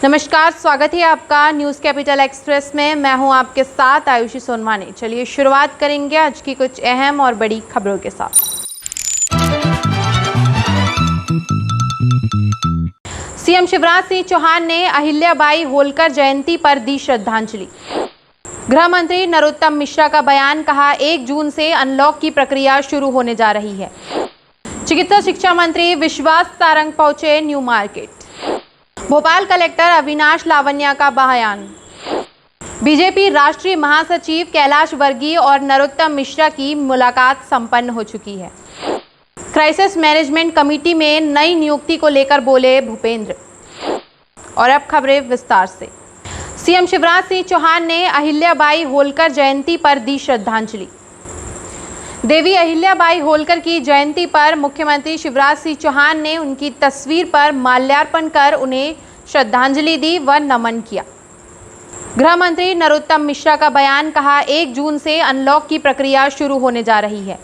नमस्कार, स्वागत है आपका न्यूज़ कैपिटल एक्सप्रेस में। मैं हूं आपके साथ आयुषी सोनवानी। चलिए शुरुआत करेंगे आज की कुछ अहम और बड़ी खबरों के साथ। सीएम शिवराज सिंह चौहान ने अहिल्याबाई होलकर जयंती पर दी श्रद्धांजलि। गृह मंत्री नरोत्तम मिश्रा का बयान, कहा 1 जून से अनलॉक की प्रक्रिया शुरू होने जा रही है। चिकित्सा शिक्षा मंत्री विश्वास सारंग पहुंचे new market. Bhopal collector Avinash Lavanya का बयान। बीजेपी राष्ट्रीय महासचिव कैलाश वर्गीय और नरोत्तम मिश्रा की मुलाकात संपन्न हो चुकी है। क्राइसिस मैनेजमेंट कमेटी में नई नियुक्ति को लेकर बोले भूपेंद्र। और अब खबरें विस्तार से। सीएम शिवराज सिंह चौहान ने अहिल्याबाई होलकर जयंती पर दी श्रद्धांजलि। देवी अहिल्याबाई होलकर की जयंती पर मुख्यमंत्री शिवराज सिंह चौहान ने उनकी तस्वीर पर माल्यार्पण कर उन्हें श्रद्धांजलि दी व नमन किया। गृह मंत्री नरोत्तम मिश्रा का बयान, कहा 1 जून से अनलॉक की प्रक्रिया शुरू होने जा रही है।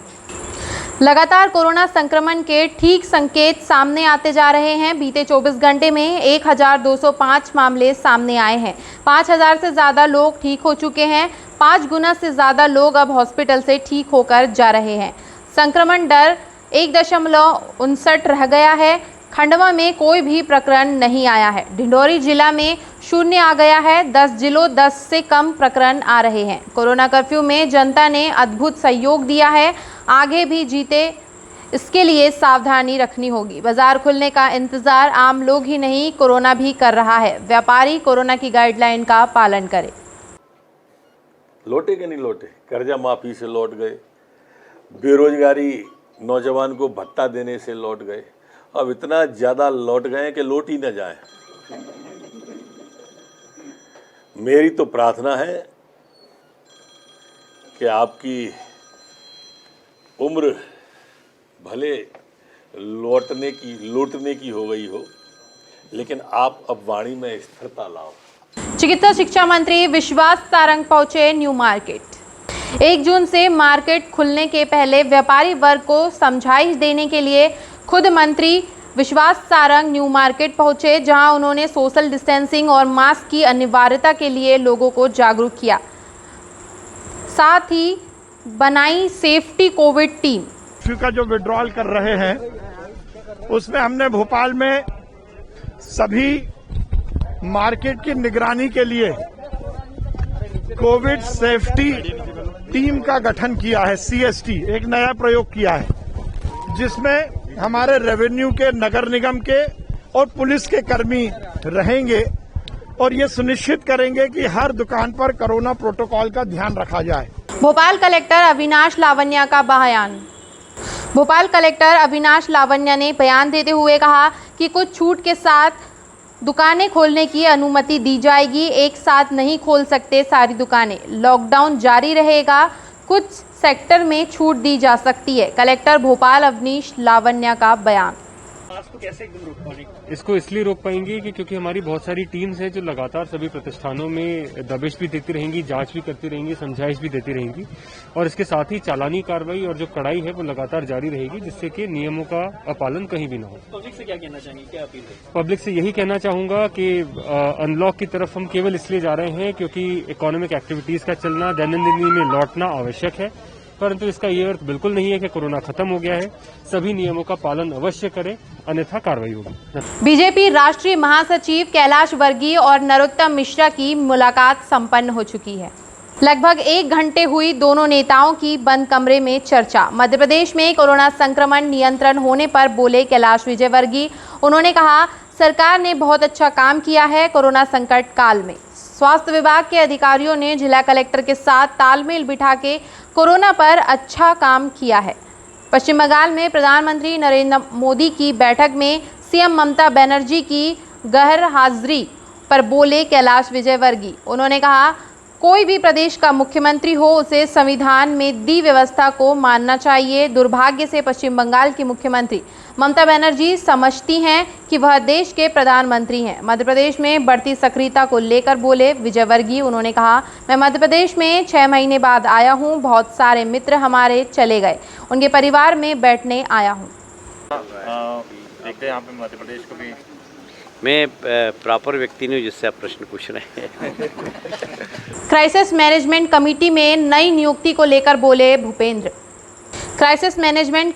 लगातार कोरोना संक्रमण के ठीक संकेत सामने आते जा रहे हैं। बीते 24 घंटे में 1205 मामले सामने आए हैं। 5000 से ज़्यादा लोग ठीक हो चुके हैं। 5 गुना से ज़्यादा लोग अब हॉस्पिटल से ठीक होकर जा रहे हैं। संक्रमण दर 1.59 रह गया है। खंडवा में कोई भी प्रकरण नहीं आया है। ढिंडोरी जिला में 0 आ गया है। 10 जिलों 10 से कम प्रकरण आ रहे हैं। कोरोना कर्फ्यू में जनता ने अद्भुत सहयोग दिया है। आगे भी जीते, इसके लिए सावधानी रखनी होगी। बाजार खुलने का इंतजार आम लोग ही नहीं, कोरोना भी कर रहा है। व्यापारी कोरोना की गाइडलाइन का पालन करें। लौटे कि नहीं लौटे? कर्जा माफी से लौट गए, बेरोजगारी नौजवान को भत्ता देने से लौट गए। अब इतना ज़्यादा लौट गए कि लौट ही न जाए। मेरी तो प्रार्थना है कि आपकी उम्र भले लौटने की हो गई हो, लेकिन आप अब वाणी में स्थिरता लाओ। चिकित्सा शिक्षा मंत्री विश्वास सारंग पहुंचे न्यू मार्केट। 1 जून से मार्केट खुलने के पहले व्यापारी वर्ग को समझाइश देने के लिए खुद मंत्री विश्वास सारंग न्यू मार्केट पहुंचे, जहां उन्होंने सोशल डिस्टेंसिंग और मास्क की अनिवार्यता के लिए लोगों को जागरूक किया। साथ ही बनाई सेफ्टी कोविड टीम। का जो विड्रॉल कर रहे हैं उसमें हमने भोपाल में सभी मार्केट की निगरानी के लिए कोविड सेफ्टी टीम का गठन किया है। CST एक नया प्रयोग किया है, जिसमें हमारे रेवेन्यू के, नगर निगम के और पुलिस के कर्मी रहेंगे और ये सुनिश्चित करेंगे कि हर दुकान पर कोरोना प्रोटोकॉल का ध्यान रखा जाए। भोपाल कलेक्टर अविनाश लावन्या का बयान। भोपाल कलेक्टर अविनाश लावन्या ने बयान देते हुए कहा कि कुछ छूट के साथ दुकानें खोलने की अनुमति दी जाएगी। एक साथ नहीं खोल सकते सारी दुकानें। लॉकडाउन जारी रहेगा। कुछ सेक्टर में छूट दी जा सकती है। कलेक्टर भोपाल अविनाश लावन्या का बयान। कैसे एकदम रोक पाएंगे? इसको इसलिए रोक पाएंगे कि क्योंकि हमारी बहुत सारी टीम्स हैं जो लगातार सभी प्रतिष्ठानों में दबिश भी देती रहेंगी, जांच भी करती रहेंगी, समझाइश भी देती रहेंगी और इसके साथ ही चालानी कार्रवाई और जो कड़ाई है वो लगातार जारी रहेगी, जिससे कि नियमों का अपालन कहीं भी ना हो। पब्लिक से क्या कहना चाहेंगे, क्या अपील है? पब्लिक से यही कहना चाहूंगा कि अनलॉक की तरफ हम केवल इसलिए जा रहे हैं क्योंकि इकोनॉमिक एक्टिविटीज का चलना, दैनंदिनी में लौटना आवश्यक है, परंतु इसका ये अर्थ बिल्कुल नहीं है कि कोरोना खत्म हो गया है। सभी नियमों का पालन अवश्य करें, अन्यथा कार्रवाई होगी। बीजेपी राष्ट्रीय महासचिव कैलाश वर्गीय और नरोत्तम मिश्रा की मुलाकात संपन्न हो चुकी है। लगभग 1 घंटे हुई दोनों नेताओं की बंद कमरे में चर्चा। मध्य प्रदेश में कोरोना संक्रमण नियंत्रण होने पर बोले कैलाश विजयवर्गीय। उन्होंने कहा, सरकार ने बहुत अच्छा काम किया है कोरोना संकट काल में। स्वास्थ्य विभाग के अधिकारियों ने जिला कलेक्टर के साथ तालमेल बिठा के कोरोना पर अच्छा काम किया है। पश्चिम बंगाल में प्रधानमंत्री नरेंद्र मोदी की बैठक में सीएम ममता बनर्जी की गैर हाजिरी पर बोले कैलाश विजयवर्गीय। उन्होंने कहा, कोई भी प्रदेश का मुख्यमंत्री हो, उसे संविधान में दी व्यवस्था को मानना चाहिए। दुर्भाग्य से पश्चिम बंगाल की मुख्यमंत्री ममता बनर्जी समझती हैं कि वह देश के प्रधानमंत्री हैं। मध्य प्रदेश में बढ़ती सक्रियता को लेकर बोले विजयवर्गीय। उन्होंने कहा, मैं मध्य प्रदेश में 6 महीने बाद आया हूं। बहुत सारे मित्र हमारे चले गए, उनके परिवार में बैठने आया हूं। देखते हैं यहाँ पे मध्य प्रदेश को भी मैं प्रॉपर व्यक्ति नहीं हूँ जिससे आप प्रश्न पूछ रहे हैं। क्राइसिस मैनेजमेंट कमेटी में नई नियुक्ति को लेकर बोले भूपेंद्र। क्राइसिस मैनेजमेंट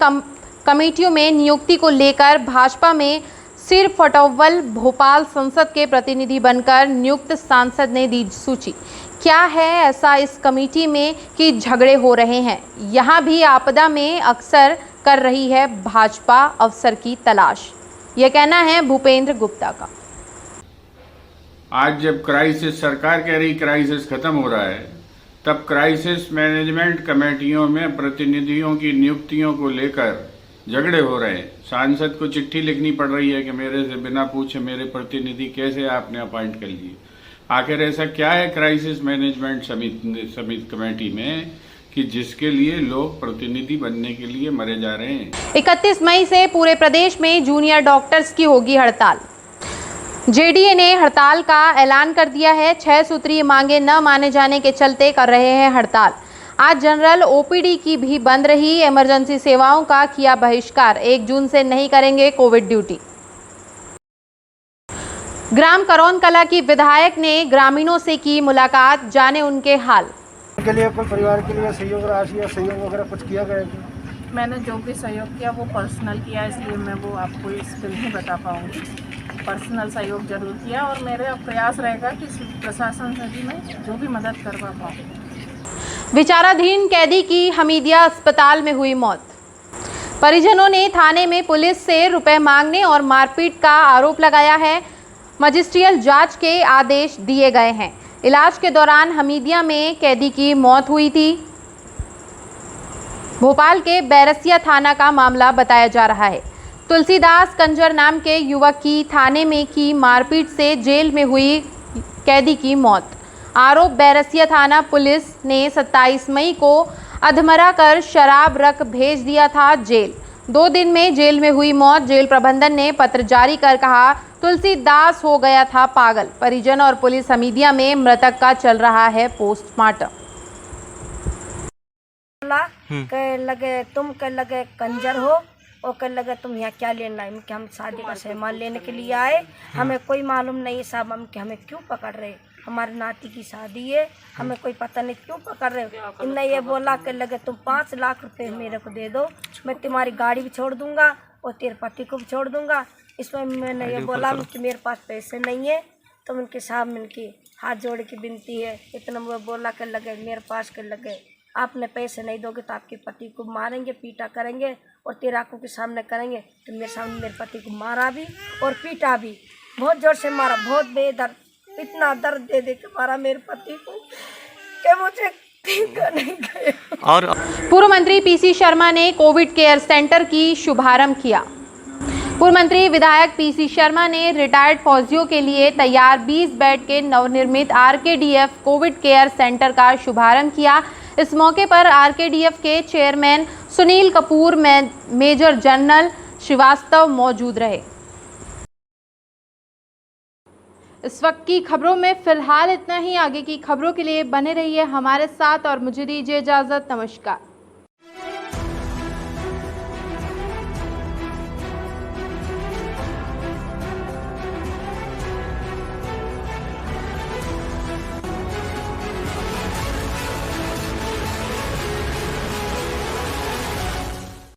कमेटियों में नियुक्ति को लेकर भाजपा में सिर फटोवल भोपाल संसद के प्रतिनिधि बनकर नियुक्त सांसद ने दी सूची। क्या है ऐसा इस कमेटी में कि झगड़े हो रहे हैं? यहाँ भी आपदा में अक्सर कर रही है भाजपा अवसर की तलाश, यह कहना है भूपेंद्र गुप्ता का। आज जब क्राइसिस सरकार कह रही क्राइसिस खत्म हो रहा है, तब क्राइसिस मैनेजमेंट कमेटियों में प्रतिनिधियों की नियुक्तियों को लेकर झगड़े हो रहे हैं। सांसद को चिट्ठी लिखनी पड़ रही है कि मेरे से बिना पूछे मेरे प्रतिनिधि कैसे आपने अपॉइंट कर लिए। आखिर ऐसा क्या है क्राइसिस मैनेजमेंट समिति कमेटी में कि जिसके लिए लोग प्रतिनिधि बनने के लिए मरे जा रहे हैं। 31 मई से पूरे प्रदेश में जूनियर डॉक्टर्स की होगी हड़ताल। जेडीए ने हड़ताल का ऐलान कर दिया है। 6 सूत्रीय मांगे न माने जाने के चलते कर रहे हैं हड़ताल। आज जनरल ओपीडी की भी बंद रही। इमरजेंसी सेवाओं का किया बहिष्कार। 1 जून से नहीं करेंगे कोविड ड्यूटी। ग्राम करौन कला की विधायक ने ग्रामीणों से की मुलाकात, जाने उनके हाल। के लिए कोई परिवार के लिए सहयोग राशि या सहयोग वगैरह कुछ किया गया है? मैंने जो भी सहयोग किया वो पर्सनल किया, इसलिए मैं वो आपको इस पर नहीं बता पाऊंगी। पर्सनल सहयोग जरूर किया और मेरा प्रयास रहेगा कि प्रशासन से भी मैं जो भी मदद करवा पाऊँ। विचाराधीन कैदी की हमीदिया अस्पताल में हुई मौत। परिजनों ने थाने में पुलिस से रुपए मांगने और मारपीट का आरोप लगाया है। मजिस्ट्रियल जांच के आदेश दिए गए हैं। इलाज के दौरान हमीदिया में कैदी की मौत हुई थी। भोपाल के बैरसिया थाना का मामला बताया जा रहा है। तुलसीदास कंजर नाम के युवक की थाने में की मारपीट से जेल में हुई कैदी की मौत। आरोप बैरसिया थाना पुलिस ने 27 मई को अधमरा कर शराब रख भेज दिया था जेल। 2 दिन में जेल में हुई मौत। जेल प्रबंधन ने पत्र जारी कर कहा तुलसीदास हो गया था पागल। परिजन और पुलिस हमीदिया में मृतक का चल रहा है पोस्टमार्टम। कह लगे तुम कह लगे कंजर हो और कह लगे तुम यहाँ क्या लेना है? कि हम शादी का सामान लेने के लिए आए, हमें कोई मालूम नहीं साहब हम कि हमें क्यों पकड़ रहे। हमारे नाती की शादी है, हमें कोई पता नहीं क्यों पकड़ रहे हो। इनने ये बोला कि लगे तुम 5 लाख रुपए मेरे को दे दो, मैं तुम्हारी गाड़ी भी छोड़ दूंगा और तेरे पति को भी छोड़ दूंगा। इसमें मैंने ये बोला कि मेरे पास पैसे नहीं है, तो उनके सामने उनकी हाथ जोड़ की विनती है। इतना वो बोला कर लगे मेरे पास कर लगे आपने पैसे नहीं दोगे तो आपके पति को मारेंगे, पीटा करेंगे और तेरे आंखों के सामने करेंगे। तो मेरे सामने मेरे पति को मारा भी और पीटा भी, बहुत जोर से मारा, बहुत बेदर्द, इतना दर्द दे दे के मारा मेरे पति को कि मुझे ठीक नहीं गया। और पूर्व मंत्री पीसी शर्मा ने कोविड केयर सेंटर की शुभारंभ किया। पूर्व मंत्री विधायक पीसी शर्मा ने रिटायर्ड फौजियों के लिए तैयार 20 बेड के नवनिर्मित आरकेडीएफ कोविड केयर सेंटर का शुभारंभ किया। इस मौके पर आरकेडीएफ के chairman Sunil Kapoor, major general Srivastava मौजूद रहे। इस वक्त की खबरों में फिलहाल इतना ही। आगे की खबरों के लिए बने रहिए हमारे साथ और मुझे दीजिए इजाजत। नमस्कार।